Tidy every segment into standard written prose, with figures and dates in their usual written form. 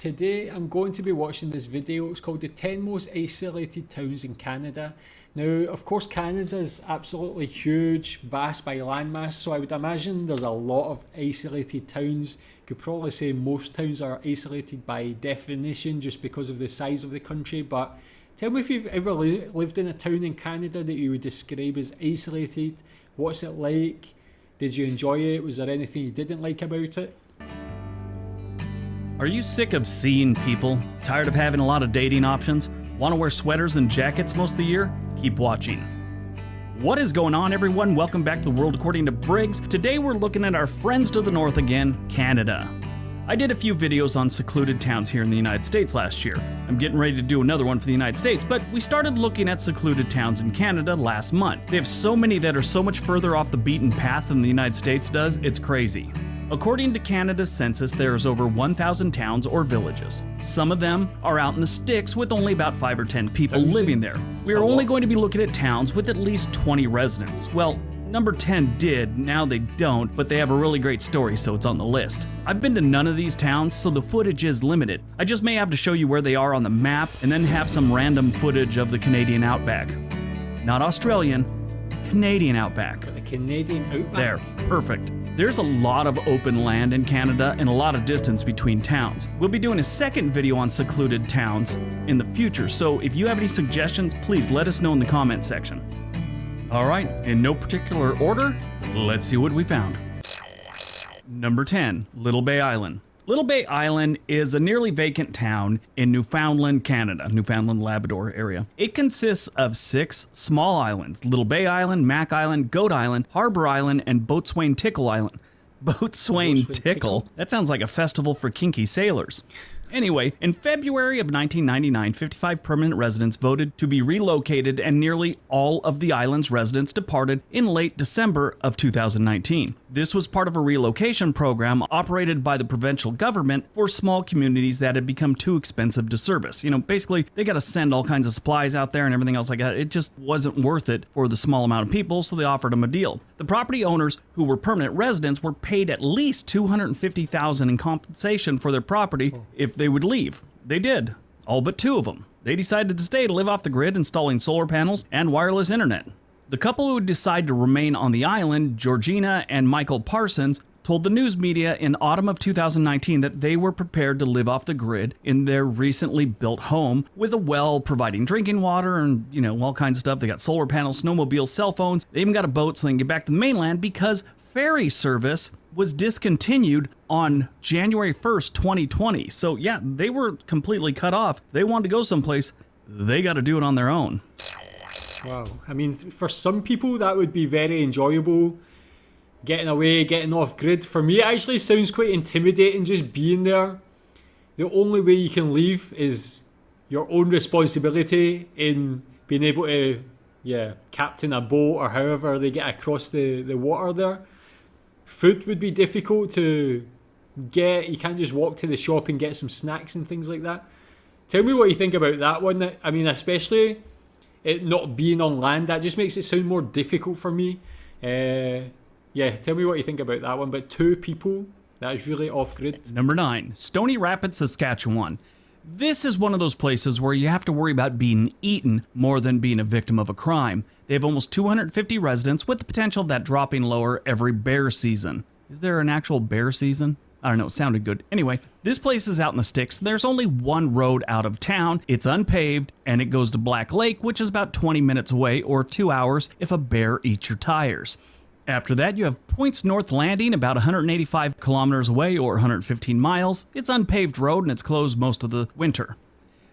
Today I'm going to be watching this video. It's called the 10 most isolated towns in Canada. Now, of course, Canada is absolutely huge, vast by landmass, so I would imagine there's a lot of isolated towns. You could probably say most towns are isolated by definition just because of the size of the country, but tell me if you've ever lived in a town in Canada that you would describe as isolated. What's it like? Did you enjoy it? Was there anything you didn't like about it? Are you sick of seeing people? Tired of having a lot of dating options? Want to wear sweaters and jackets most of the year? Keep watching. What is going on, everyone? Welcome back to The World According to Briggs. Today we're looking at our friends to the north again, Canada. I did a few videos on secluded towns here in the United States last year. I'm getting ready to do another one for the United States, but we started looking at secluded towns in Canada last month. They have so many that are so much further off the beaten path than the United States does, it's crazy. According to Canada's census, there's over 1,000 towns or villages. Some of them are out in the sticks with only about 5 or 10 people living there. We are only going to be looking at towns with at least 20 residents. Well, number 10 did, now they don't, but they have a really great story, so it's on the list. I've been to none of these towns, so the footage is limited. I just may have to show you where they are on the map and then have some random footage of the Canadian outback. Not Australian, Canadian outback. The Canadian outback? There, perfect. There's a lot of open land in Canada and a lot of distance between towns. We'll be doing a second video on secluded towns in the future, so if you have any suggestions, please let us know in the comment section. Alright, in no particular order, let's see what we found. Number 10, Little Bay Island. Little Bay Island is a nearly vacant town in Newfoundland, Canada, Newfoundland, Labrador area. It consists of 6 small islands: Little Bay Island, Mac Island, Goat Island, Harbor Island, and Boatswain Tickle Island. Boatswain Tickle? That sounds like a festival for kinky sailors. Anyway, in February of 1999, 55 permanent residents voted to be relocated, and nearly all of the island's residents departed in late December of 2019. This was part of a relocation program operated by the provincial government for small communities that had become too expensive to service. You know, basically, they got to send all kinds of supplies out there and everything else like that. It just wasn't worth it for the small amount of people, so they offered them a deal. The property owners, who were permanent residents, were paid at least $250,000 in compensation for their property if they would leave. They did, all but 2 of them. They decided to stay to live off the grid, installing solar panels and wireless internet. The couple who would decide to remain on the island, Georgina and Michael Parsons, told the news media in autumn of 2019 that they were prepared to live off the grid in their recently built home with a well providing drinking water and, all kinds of stuff. They got solar panels, snowmobiles, cell phones. They even got a boat so they can get back to the mainland because ferry service was discontinued on January 1st, 2020. So yeah, they were completely cut off. They wanted to go someplace, they got to do it on their own. Wow. I mean, for some people that would be very enjoyable, getting away, getting off grid. For me, it actually sounds quite intimidating just being there. The only way you can leave is your own responsibility in being able to, captain a boat or however they get across the water there. Food would be difficult to get. You can't just walk to the shop and get some snacks and things like that. Tell me what you think about that one. I mean, especially it not being on land, that just makes it sound more difficult for me. Tell me what you think about that one. But 2 people, that is really off-grid. Number 9, Stony Rapids, Saskatchewan. This is one of those places where you have to worry about being eaten more than being a victim of a crime. They have almost 250 residents with the potential of that dropping lower every bear season. Is there an actual bear season? I don't know, it sounded good. Anyway, this place is out in the sticks. There's only one road out of town. It's unpaved, and it goes to Black Lake, which is about 20 minutes away, or 2 hours if a bear eats your tires. After that, you have Points North Landing, about 185 kilometers away, or 115 miles. It's unpaved road, and it's closed most of the winter.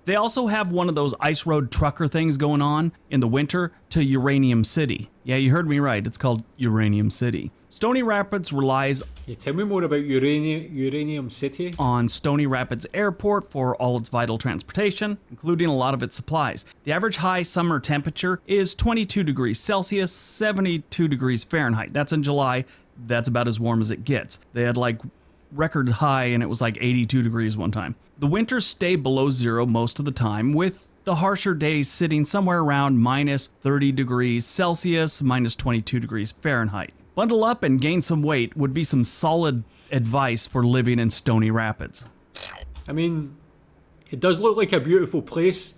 They also have one of those ice road trucker things going on in the winter to Uranium City. Yeah, you heard me right. It's called Uranium City. Stony Rapids relies tell me more about Uranium City. On Stony Rapids Airport for all its vital transportation, including a lot of its supplies. The average high summer temperature is 22 degrees Celsius, 72 degrees Fahrenheit. That's in July. That's about as warm as it gets. They had record high and it was 82 degrees one time. The winters stay below 0 most of the time, with the harsher days sitting somewhere around minus 30 degrees Celsius, minus 22 degrees Fahrenheit. Bundle up and gain some weight would be some solid advice for living in Stony Rapids. I mean, it does look like a beautiful place.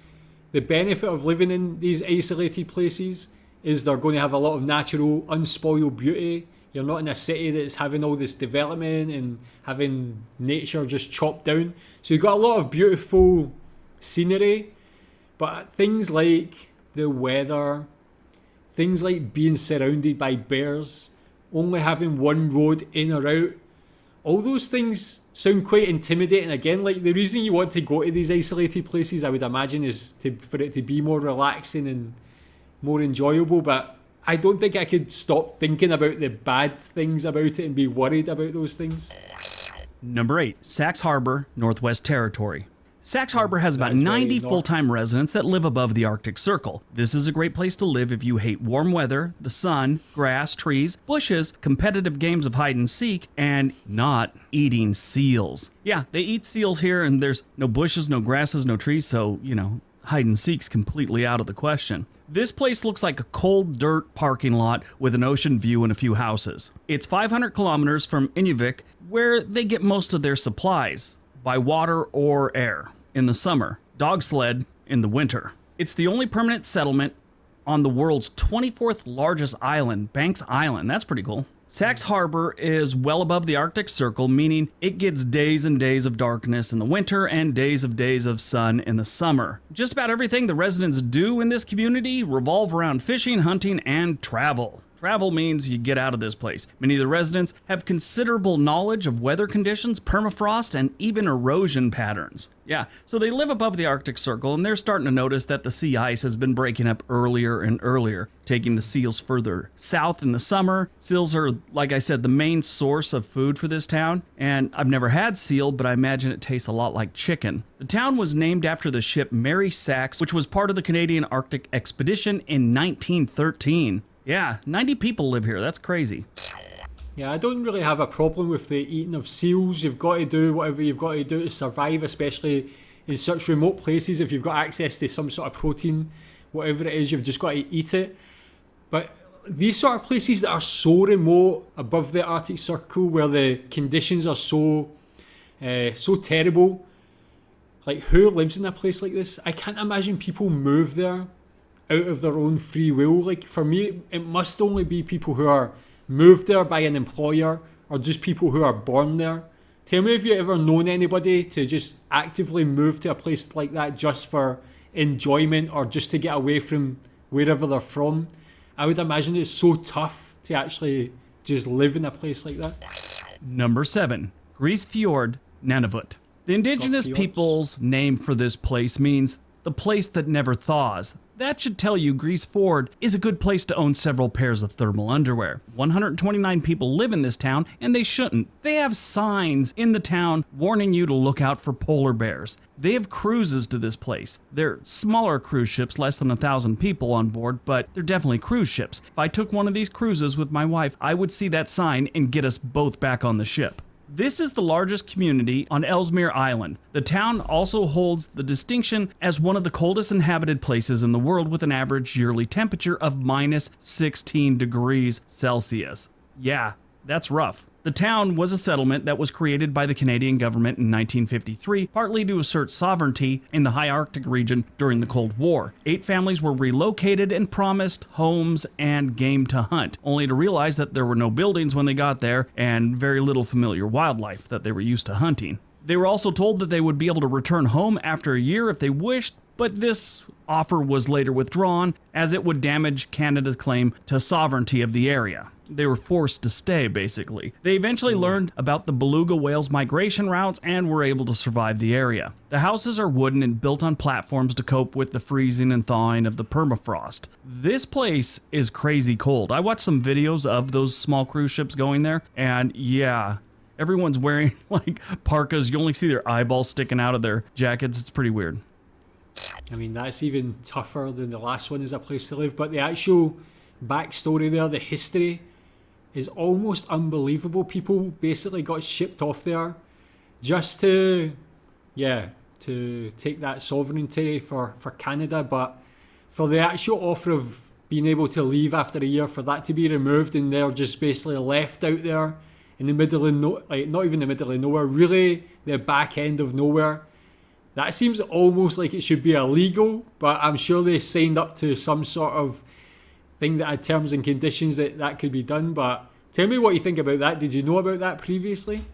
The benefit of living in these isolated places is they're going to have a lot of natural, unspoiled beauty. You're not in a city that's having all this development and having nature just chopped down. So you've got a lot of beautiful scenery, but things like the weather, things like being surrounded by bears, only having one road in or out, all those things sound quite intimidating. Again, like the reason you want to go to these isolated places, I would imagine, is for it to be more relaxing and more enjoyable. But I don't think I could stop thinking about the bad things about it and be worried about those things. Number 8, Sachs Harbor, Northwest Territory. Sachs Harbor has about That is very 90 north. full-time residents that live above the Arctic Circle. This is a great place to live if you hate warm weather, the sun, grass, trees, bushes, competitive games of hide and seek, and not eating seals. Yeah, they eat seals here, and there's no bushes, no grasses, no trees, so, hide and seek's completely out of the question. This place looks like a cold dirt parking lot with an ocean view and a few houses. It's 500 kilometers from Inuvik, where they get most of their supplies, by water or air in the summer, dog sled in the winter. It's the only permanent settlement on the world's 24th largest island, Banks Island. That's pretty cool. Sachs Harbor is well above the Arctic Circle, meaning it gets days and days of darkness in the winter and days of sun in the summer. Just about everything the residents do in this community revolve around fishing, hunting, and travel. Travel means you get out of this place. Many of the residents have considerable knowledge of weather conditions, permafrost, and even erosion patterns. Yeah, so they live above the Arctic Circle, and they're starting to notice that the sea ice has been breaking up earlier and earlier, taking the seals further south in the summer. Seals are, like I said, the main source of food for this town, and I've never had seal, but I imagine it tastes a lot like chicken. The town was named after the ship Mary Sachs, which was part of the Canadian Arctic Expedition in 1913. Yeah, 90 people live here. That's crazy. Yeah, I don't really have a problem with the eating of seals. You've got to do whatever you've got to do to survive, especially in such remote places. If you've got access to some sort of protein, whatever it is, you've just got to eat it. But these sort of places that are so remote above the Arctic Circle, where the conditions are so terrible, like who lives in a place like this? I can't imagine people move there out of their own free will. Like for me, it must only be people who are moved there by an employer or just people who are born there. Tell me if you've ever known anybody to just actively move to a place like that just for enjoyment or just to get away from wherever they're from. I would imagine it's so tough to actually just live in a place like that. Number 7, Grappling Fjord, Nunavut. The indigenous Fjords. people's name for this place means the place that never thaws. That should tell you Grappling Fjord is a good place to own several pairs of thermal underwear. 129 people live in this town, and they shouldn't. They have signs in the town warning you to look out for polar bears. They have cruises to this place. They're smaller cruise ships, less than 1,000 people on board, but they're definitely cruise ships. If I took one of these cruises with my wife, I would see that sign and get us both back on the ship. This is the largest community on Ellesmere Island. The town also holds the distinction as one of the coldest inhabited places in the world, with an average yearly temperature of minus 16 degrees Celsius. Yeah, that's rough. The town was a settlement that was created by the Canadian government in 1953, partly to assert sovereignty in the high Arctic region during the Cold War. 8 families were relocated and promised homes and game to hunt, only to realize that there were no buildings when they got there and very little familiar wildlife that they were used to hunting. They were also told that they would be able to return home after a year if they wished, but this offer was later withdrawn as it would damage Canada's claim to sovereignty of the area. They were forced to stay, basically. They eventually learned about the beluga whales' migration routes and were able to survive the area. The houses are wooden and built on platforms to cope with the freezing and thawing of the permafrost. This place is crazy cold. I watched some videos of those small cruise ships going there, and yeah, everyone's wearing like parkas. You only see their eyeballs sticking out of their jackets. It's pretty weird. I mean, that's even tougher than the last one as a place to live. But the actual backstory there, the history, is almost unbelievable. People basically got shipped off there just to take that sovereignty for Canada. But for the actual offer of being able to leave after a year, for that to be removed and they're just basically left out there in the middle of not even the middle of nowhere, really the back end of nowhere. That seems almost like it should be illegal, but I'm sure they signed up to some sort of thing that had terms and conditions that could be done. But tell me what you think about that. Did you know about that previously?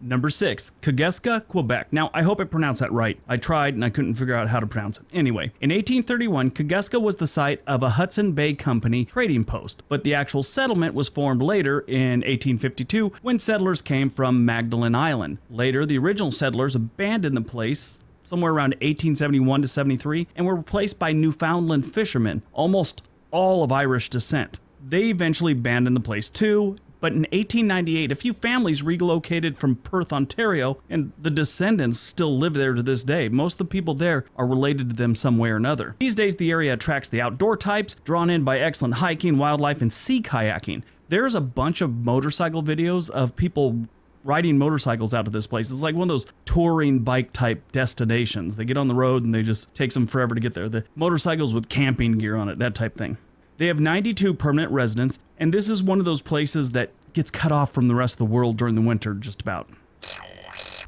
Number 6, Kageska, Quebec. Now, I hope I pronounced that right. I tried and I couldn't figure out how to pronounce it. Anyway, in 1831, Kageska was the site of a Hudson Bay Company trading post, but the actual settlement was formed later in 1852 when settlers came from Magdalen Island. Later, the original settlers abandoned the place somewhere around 1871 to 73 and were replaced by Newfoundland fishermen, almost all of Irish descent. They eventually abandoned the place too. But in 1898, a few families relocated from Perth, Ontario, and the descendants still live there to this day. Most of the people there are related to them some way or another. These days, the area attracts the outdoor types, drawn in by excellent hiking, wildlife, and sea kayaking. There's a bunch of motorcycle videos of people riding motorcycles out to this place. It's like one of those touring bike type destinations. They get on the road and they just takes them forever to get there. The motorcycles with camping gear on it, that type thing. They have 92 permanent residents, and this is one of those places that gets cut off from the rest of the world during the winter, just about.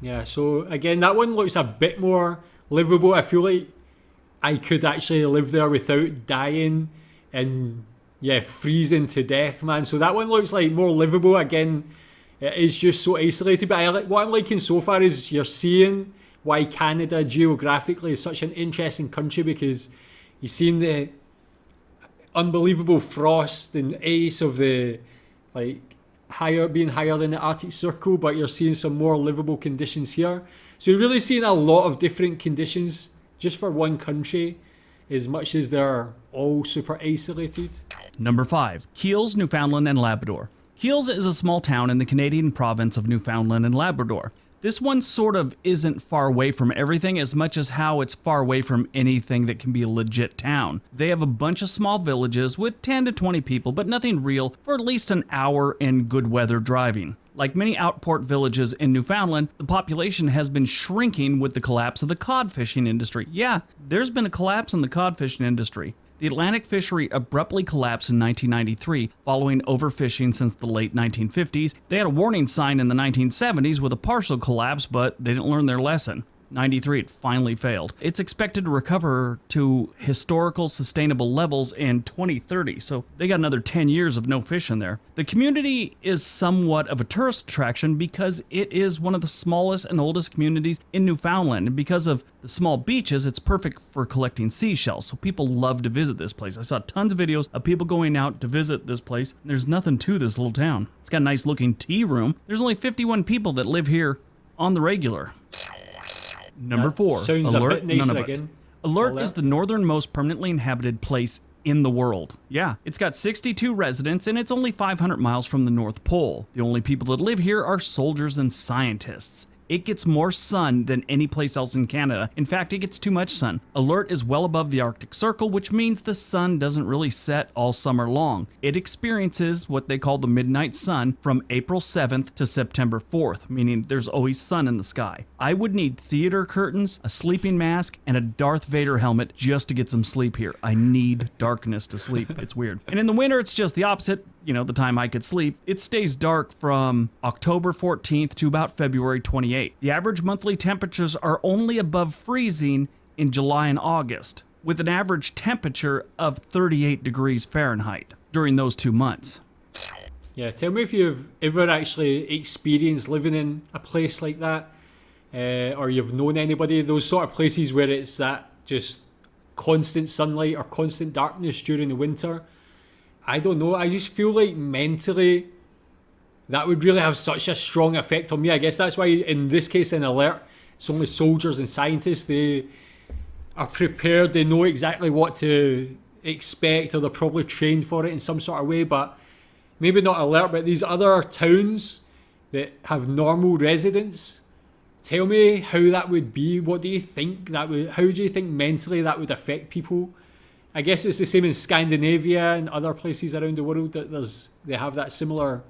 Yeah, so again, that one looks a bit more livable. I feel like I could actually live there without dying and, freezing to death, man. So that one looks like more livable. Again, it is just so isolated. But what I'm liking so far is you're seeing why Canada geographically is such an interesting country, because you're seeing the unbelievable frost and ice of the being higher than the Arctic Circle, but you're seeing some more livable conditions here. So you're really seeing a lot of different conditions just for one country, as much as they're all super isolated. Number 5, Keels, Newfoundland and Labrador. Keels is a small town in the Canadian province of Newfoundland and Labrador. This one sort of isn't far away from everything as much as how it's far away from anything that can be a legit town. They have a bunch of small villages with 10 to 20 people, but nothing real for at least an hour in good weather driving. Like many outport villages in Newfoundland, the population has been shrinking with the collapse of the cod fishing industry. Yeah, there's been a collapse in the cod fishing industry. The Atlantic fishery abruptly collapsed in 1993 following overfishing since the late 1950s. They had a warning sign in the 1970s with a partial collapse, but they didn't learn their lesson. 93, it finally failed. It's expected to recover to historical sustainable levels in 2030, so they got another 10 years of no fish in there. The community is somewhat of a tourist attraction because it is one of the smallest and oldest communities in Newfoundland, and because of the small beaches, it's perfect for collecting seashells, so people love to visit this place. I saw tons of videos of people going out to visit this place. There's nothing to this little town. It's got a nice looking tea room. There's only 51 people that live here on the regular. Number 4, sounds Alert, a bit nicer Nunavut. again. Alert is the northernmost permanently inhabited place in the world. Yeah, it's got 62 residents and it's only 500 miles from the North Pole. The only people that live here are soldiers and scientists. It gets more sun than any place else in Canada. In fact, it gets too much sun. Alert is well above the Arctic Circle, which means the sun doesn't really set all summer long. It experiences what they call the midnight sun from April 7th to September 4th, meaning there's always sun in the sky. I would need theater curtains, a sleeping mask, and a Darth Vader helmet just to get some sleep here. I need darkness to sleep. It's weird. And in the winter, it's just the opposite. The time I could sleep. It stays dark from October 14th to about February 28th. The average monthly temperatures are only above freezing in July and August, with an average temperature of 38 degrees Fahrenheit during those 2 months. Yeah, tell me if you've ever actually experienced living in a place like that, or you've known anybody, those sort of places where it's that just constant sunlight or constant darkness during the winter. I don't know, I just feel like mentally that would really have such a strong effect on me. I guess that's why in this case in Alert, it's only soldiers and scientists. They are prepared, they know exactly what to expect, or they're probably trained for it in some sort of way. But maybe not Alert, but these other towns that have normal residents, tell me how that would be. What do you think how do you think mentally that would affect people? I guess it's the same in Scandinavia and other places around the world that they have that similar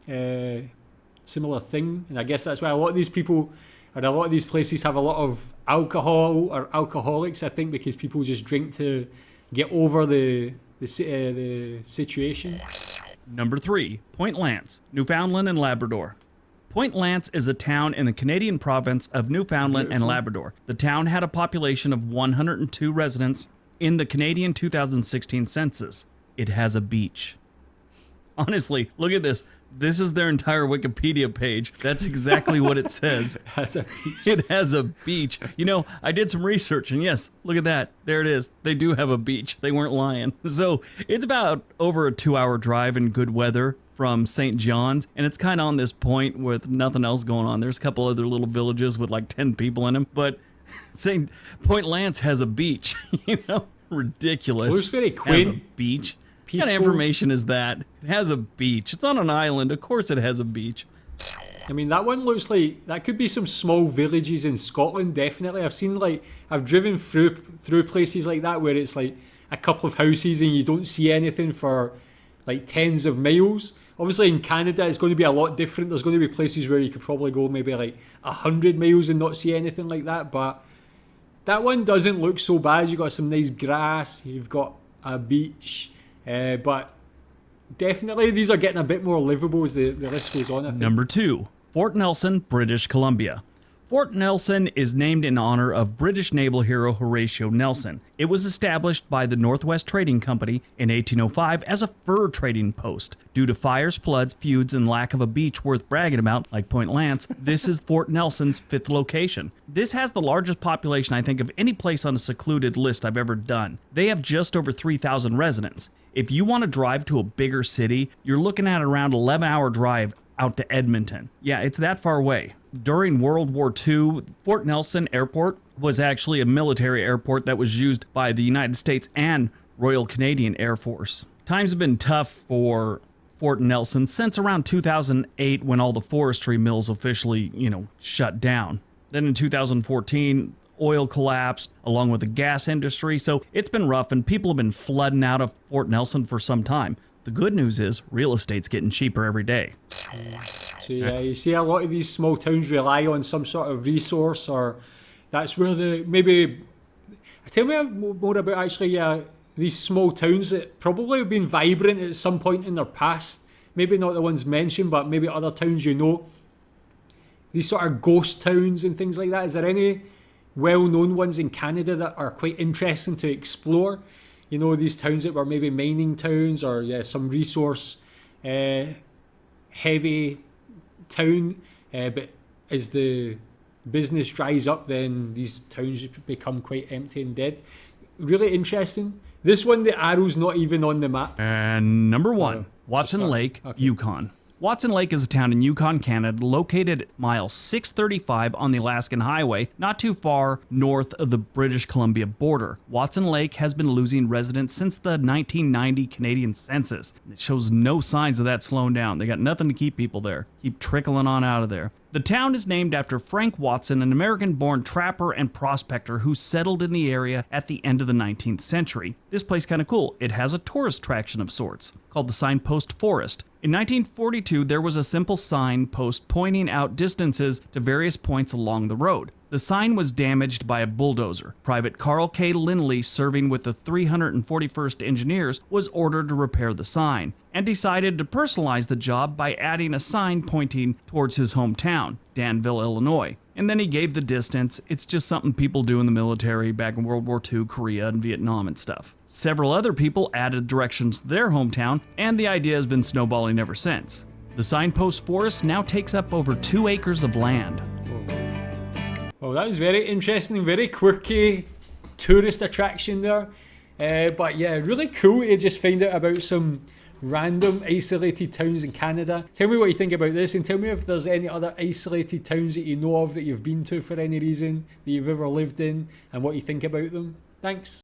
thing, and I guess that's why a lot of these people or a lot of these places have a lot of alcohol or alcoholics. I think because people just drink to get over the situation. Number 3, Point Lance, Newfoundland and Labrador. Point Lance is a town in the Canadian province of Newfoundland and Labrador. The town had a population of 102 residents in the Canadian 2016 census. It has a beach. Honestly, look at this. This is their entire Wikipedia page. That's exactly what it says. It has a beach. You know, I did some research, and yes, look at that. There it is. They do have a beach. They weren't lying. So it's about over a 2-hour drive in good weather from St. John's, and it's kind of on this point with nothing else going on. There's a couple other little villages with like 10 people in them, but Point Lance has a beach. You know, ridiculous. It looks very quaint. Has a beach. What kind of information is that? It has a beach. It's on an island. Of course it has a beach. I mean, that one looks like that could be some small villages in Scotland, definitely. I've driven through places like that where it's like a couple of houses and you don't see anything for like tens of miles. Obviously in Canada it's going to be a lot different. There's going to be places where you could probably go maybe like 100 miles and not see anything like that, but that one doesn't look so bad. You've got some nice grass, you've got a beach. But definitely these are getting a bit more livable as the list goes on, I think. Number 2, Fort Nelson, British Columbia. Fort Nelson is named in honor of British naval hero Horatio Nelson. It was established by the Northwest Trading Company in 1805 as a fur trading post. Due to fires, floods, feuds, and lack of a beach worth bragging about, like Point Lance, this is Fort Nelson's 5th location. This has the largest population, I think, of any place on a secluded list I've ever done. They have just over 3,000 residents. If you want to drive to a bigger city, you're looking at around 11-hour drive out to Edmonton. Yeah, it's that far away. During World War II, Fort Nelson Airport was actually a military airport that was used by the United States and Royal Canadian Air Force. Times have been tough for Fort Nelson since around 2008 when all the forestry mills officially, shut down. Then in 2014, oil collapsed along with the gas industry, so it's been rough and people have been flooding out of Fort Nelson for some time. The good news is real estate's getting cheaper every day. So yeah, you see a lot of these small towns rely on some sort of resource, or that's where tell me more about actually these small towns that probably have been vibrant at some point in their past. Maybe not the ones mentioned, but maybe other towns these sort of ghost towns and things like that. Is there any well-known ones in Canada that are quite interesting to explore? These towns that were maybe mining towns or some resource heavy town, but as the business dries up, then these towns become quite empty and dead. Really interesting. This one, the arrow's not even on the map. And number 1, Watson Lake, okay. Yukon. Watson Lake is a town in Yukon, Canada, located at mile 635 on the Alaskan Highway, not too far north of the British Columbia border. Watson Lake has been losing residents since the 1990 Canadian census. It shows no signs of that slowing down. They got nothing to keep people there. Keep trickling on out of there. The town is named after Frank Watson, an American-born trapper and prospector who settled in the area at the end of the 19th century. This place is kind of cool. It has a tourist attraction of sorts, called the Signpost Forest. In 1942, there was a simple signpost pointing out distances to various points along the road. The sign was damaged by a bulldozer. Private Carl K. Lindley, serving with the 341st Engineers, was ordered to repair the sign, and decided to personalize the job by adding a sign pointing towards his hometown, Danville, Illinois. And then he gave the distance. It's just something people do in the military back in World War II, Korea, and Vietnam and stuff. Several other people added directions to their hometown, and the idea has been snowballing ever since. The Signpost Forest now takes up over 2 acres of land. Well, that was very interesting, very quirky tourist attraction there. But yeah, really cool to just find out about some random isolated towns in Canada. Tell me what you think about this, and tell me if there's any other isolated towns that you know of that you've been to for any reason, that you've ever lived in, and what you think about them. Thanks.